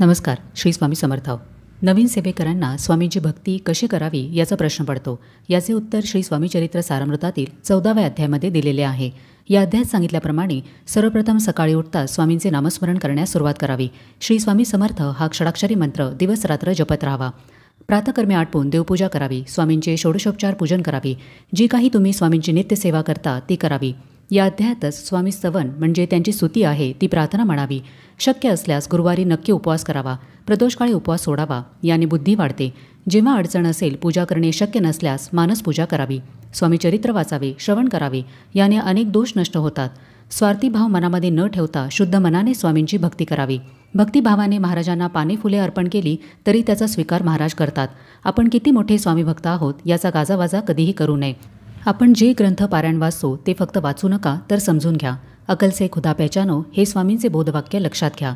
नमस्कार. श्री स्वामी समर्थ. नवीन सेवेकरांना स्वामींची भक्ती कशी करावी याचा प्रश्न पडतो. याचे उत्तर श्री स्वामी चरित्र सारामृतातील 14व्या अध्यायामध्ये दिलेले आहे. या अध्यायात सांगितल्याप्रमाणे सर्वप्रथम सकाळी उठताच स्वामींचे नामस्मरण करण्यास सुरुवात करावी. श्री स्वामी समर्थ हा षडाक्षरी मंत्र दिवस रात्र जपत राहावा. प्रातःकर्मे आटपून देवपूजा करावी. स्वामींचे षोडशोपचार पूजन करावी. जी काही तुम्ही स्वामींची नित्यसेवा करता ती करावी. या अध्यायातच स्वामी स्तवन म्हणजे त्यांची स्तुती आहे ती प्रार्थना म्हणावी. शक्य असल्यास गुरुवारी नक्की उपवास करावा. प्रदोषकाळी उपवास सोडावा. याने बुद्धी वाढते. जेव्हा अडचण असेल, पूजा करणे शक्य नसल्यास मानस पूजा करावी. स्वामी चरित्र वाचावे, श्रवण करावे. याने अनेक दोष नष्ट होतात. स्वार्थी भाव मनामध्ये न ठेवता शुद्ध मनाने स्वामींची भक्ती करावी. भक्तिभावाने महाराजांना पाने फुले अर्पण केली तरी त्याचा स्वीकार महाराज करतात. आपण किती मोठे स्वामी भक्त आहोत याचा गाजावाजा कधीही करू नये. आपण जे ग्रंथ पारायण वाचतो ते फक्त वाचू नका तर समजून घ्या. अकल से खुदा पहचानो हे स्वामींचे बोधवाक्य लक्षात घ्या.